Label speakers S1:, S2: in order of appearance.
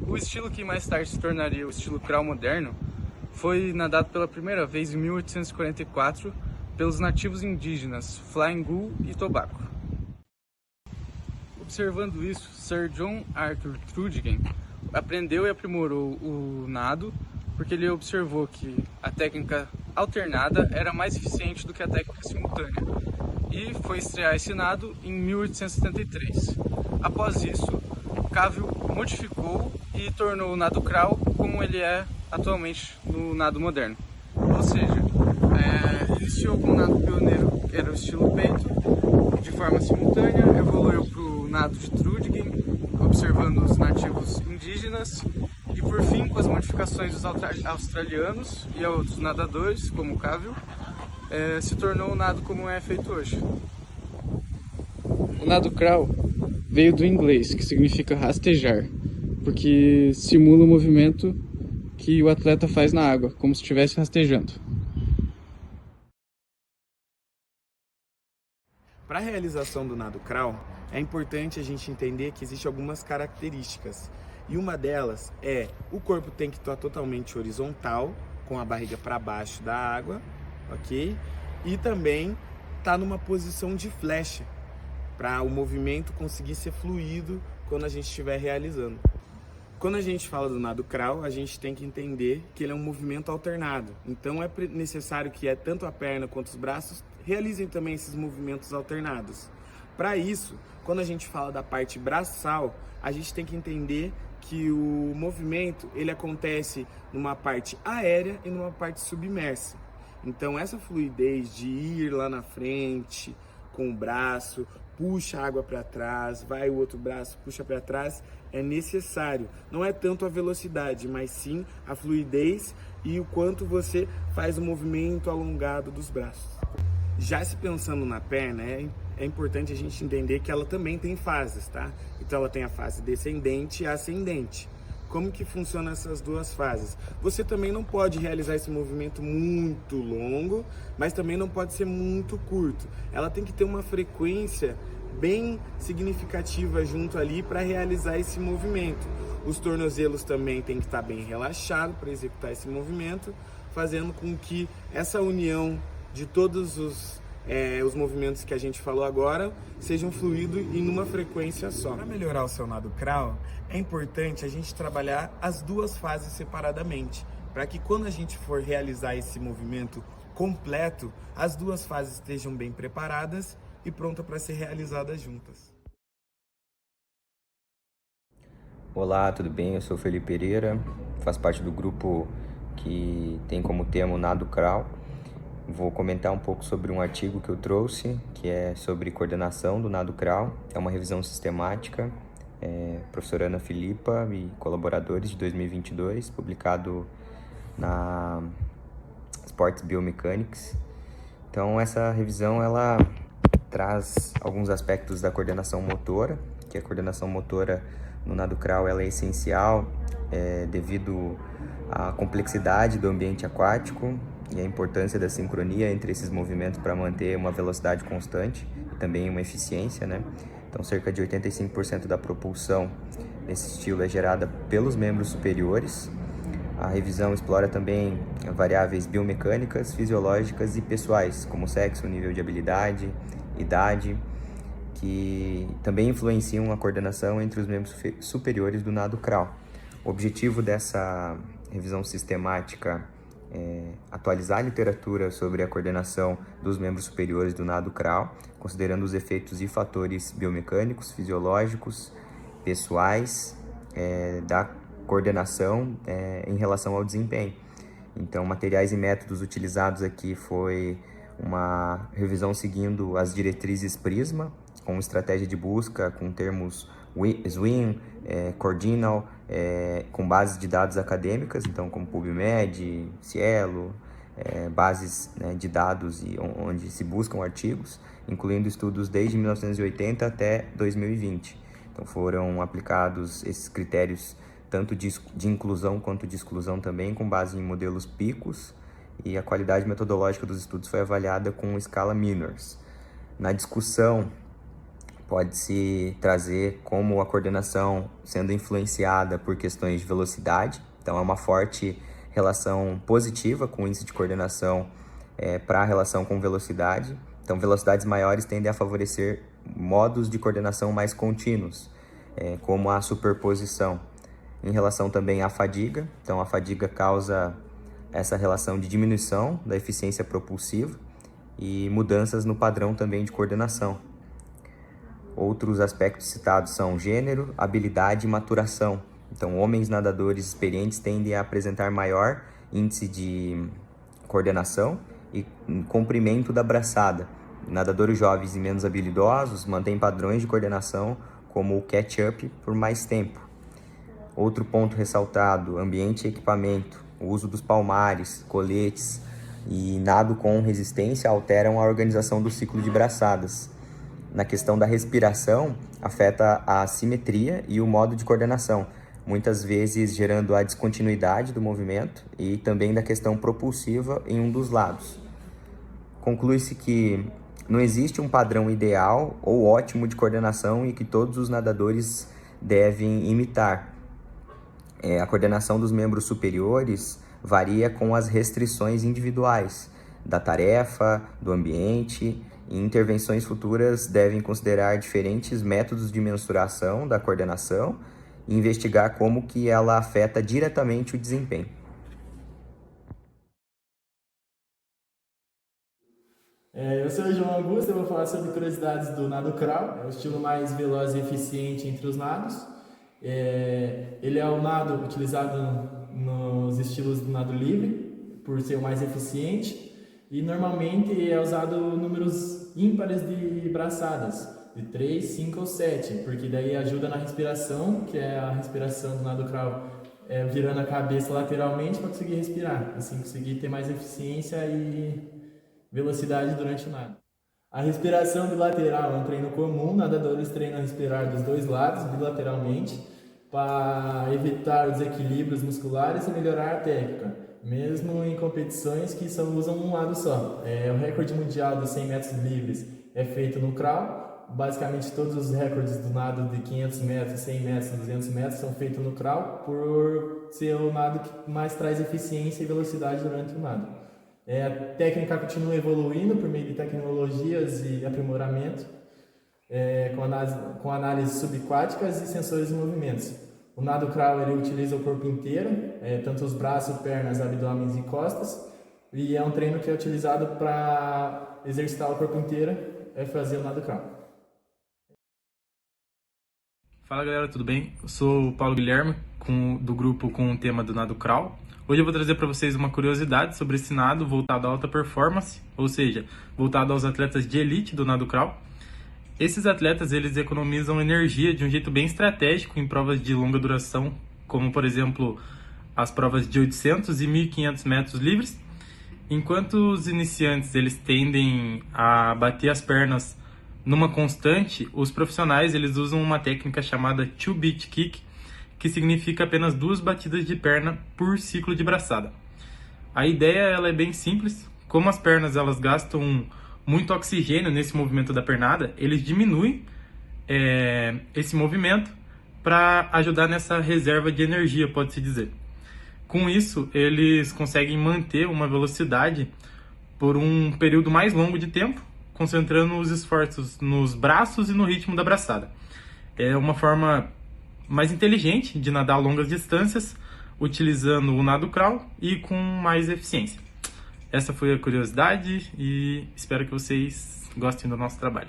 S1: O estilo que mais tarde se tornaria o estilo crawl moderno foi nadado pela primeira vez em 1844 pelos nativos indígenas Flying Gull e Tobacco. Observando isso, Sir John Arthur Trudgill aprendeu e aprimorou o nado porque ele observou que a técnica alternada era mais eficiente do que a técnica simultânea e foi estrear esse nado em 1873. Após isso, Cavell modificou e tornou o nado crawl como ele é atualmente no nado moderno. Ou seja, iniciou com o nado pioneiro, que era o estilo peito, de forma simultânea, evoluiu para o nado de Trudgill, observando os nativos indígenas, e por fim, com as modificações dos australianos e outros nadadores, como o Cavell, se tornou o nado como é feito hoje. O nado crawl veio do inglês, que significa rastejar, porque simula o movimento que o atleta faz na água, como se estivesse rastejando.
S2: Para a realização do nado crawl, é importante a gente entender que existem algumas características. E uma delas é o corpo tem que estar totalmente horizontal, com a barriga para baixo da água, ok? E também estar numa posição de flecha, para o movimento conseguir ser fluido quando a gente estiver realizando. Quando a gente fala do nado crawl, a gente tem que entender que ele é um movimento alternado. Então é necessário que tanto a perna quanto os braços realizem também esses movimentos alternados. Para isso, quando a gente fala da parte braçal, a gente tem que entender que o movimento ele acontece numa parte aérea e numa parte submersa. Então essa fluidez de ir lá na frente com o braço, puxa a água para trás, vai o outro braço, puxa para trás, é necessário. Não é tanto a velocidade, mas sim a fluidez e o quanto você faz o movimento alongado dos braços. Já se pensando na perna, é importante a gente entender que ela também tem fases, tá? Então ela tem a fase descendente e ascendente. Como que funcionam essas duas fases? Você também não pode realizar esse movimento muito longo, mas também não pode ser muito curto. Ela tem que ter uma frequência bem significativa junto ali para realizar esse movimento. Os tornozelos também têm que estar bem relaxados para executar esse movimento, fazendo com que essa união de todos os movimentos que a gente falou agora sejam fluidos e numa frequência só. Para melhorar o seu nado crawl, é importante a gente trabalhar as duas fases separadamente, para que quando a gente for realizar esse movimento completo, as duas fases estejam bem preparadas e prontas para ser realizadas juntas.
S3: Olá, tudo bem? Eu sou Felipe Pereira, faço parte do grupo que tem como tema o nado crawl. Vou comentar um pouco sobre um artigo que eu trouxe, que é sobre coordenação do nado crawl. É uma revisão sistemática, professora Ana Filipa e colaboradores de 2022, publicado na Sports Biomechanics. Então essa revisão ela traz alguns aspectos da coordenação motora, que a coordenação motora no nado crawl ela é essencial devido à complexidade do ambiente aquático e a importância da sincronia entre esses movimentos para manter uma velocidade constante e também uma eficiência, né? Então, cerca de 85% da propulsão nesse estilo é gerada pelos membros superiores. A revisão explora também variáveis biomecânicas, fisiológicas e pessoais, como sexo, nível de habilidade, idade, que também influenciam a coordenação entre os membros superiores do nado crawl. O objetivo dessa revisão sistemática atualizar a literatura sobre a coordenação dos membros superiores do nado crawl, considerando os efeitos e fatores biomecânicos, fisiológicos, pessoais da coordenação em relação ao desempenho. Então, materiais e métodos utilizados aqui foi uma revisão seguindo as diretrizes PRISMA, com estratégia de busca com termos SWIM, Cordinal, com bases de dados acadêmicas, então como PubMed, Cielo, bases de dados onde se buscam artigos, incluindo estudos desde 1980 até 2020. Então foram aplicados esses critérios tanto de inclusão quanto de exclusão também, com base em modelos PICOS, e a qualidade metodológica dos estudos foi avaliada com escala Minors. Na discussão pode-se trazer como a coordenação sendo influenciada por questões de velocidade. Então, é uma forte relação positiva com o índice de coordenação para a relação com velocidade. Então, velocidades maiores tendem a favorecer modos de coordenação mais contínuos, como a superposição. Em relação também à fadiga, então a fadiga causa essa relação de diminuição da eficiência propulsiva e mudanças no padrão também de coordenação. Outros aspectos citados são gênero, habilidade e maturação. Então, homens nadadores experientes tendem a apresentar maior índice de coordenação e comprimento da braçada. Nadadores jovens e menos habilidosos mantêm padrões de coordenação como o catch-up por mais tempo. Outro ponto ressaltado, ambiente e equipamento. O uso dos palmares, coletes e nado com resistência alteram a organização do ciclo de braçadas. Na questão da respiração, afeta a simetria e o modo de coordenação, muitas vezes gerando a descontinuidade do movimento e também da questão propulsiva em um dos lados. Conclui-se que não existe um padrão ideal ou ótimo de coordenação e que todos os nadadores devem imitar. A coordenação dos membros superiores varia com as restrições individuais da tarefa, do ambiente, e intervenções futuras devem considerar diferentes métodos de mensuração da coordenação e investigar como que ela afeta diretamente o desempenho.
S4: Eu sou o João Augusto, eu vou falar sobre curiosidades do nado crawl, é o estilo mais veloz e eficiente entre os nados. Ele é o nado utilizado nos estilos do nado livre, por ser o mais eficiente, e normalmente é usado números ímpares de braçadas, de 3, 5 ou 7, porque daí ajuda na respiração, que é a respiração do nado crawl, virando a cabeça lateralmente para conseguir respirar, assim conseguir ter mais eficiência e velocidade durante o nado. A respiração bilateral é um treino comum, nadadores treinam a respirar dos dois lados, bilateralmente, para evitar os desequilíbrios musculares e melhorar a técnica, mesmo em competições que só usam um lado só. O recorde mundial dos 100 metros livres é feito no crawl. Basicamente todos os recordes do nado de 500 metros, 100 metros, 200 metros são feitos no crawl, por ser o nado que mais traz eficiência e velocidade durante o nado. A técnica continua evoluindo por meio de tecnologias e aprimoramento, com análises subaquáticas e sensores de movimentos. O nado crawl ele utiliza o corpo inteiro, tanto os braços, pernas, abdômen e costas, e é um treino que é utilizado para exercitar o corpo inteiro, fazer o nado crawl.
S1: Fala galera, tudo bem? Eu sou o Paulo Guilherme, do grupo com o tema do nado crawl. Hoje eu vou trazer para vocês uma curiosidade sobre esse nado voltado à alta performance, ou seja, voltado aos atletas de elite do nado crawl. Esses atletas eles economizam energia de um jeito bem estratégico em provas de longa duração, como por exemplo as provas de 800 e 1500 metros livres. Enquanto os iniciantes eles tendem a bater as pernas numa constante, os profissionais eles usam uma técnica chamada two beat kick, que significa apenas 2 batidas de perna por ciclo de braçada. A ideia ela é bem simples. Como as pernas elas gastam muito oxigênio nesse movimento da pernada, eles diminuem esse movimento para ajudar nessa reserva de energia, pode-se dizer. Com isso, eles conseguem manter uma velocidade por um período mais longo de tempo, concentrando os esforços nos braços e no ritmo da braçada. É uma forma mais inteligente de nadar longas distâncias, utilizando o nado crawl e com mais eficiência. Essa foi a curiosidade e espero que vocês gostem do nosso trabalho.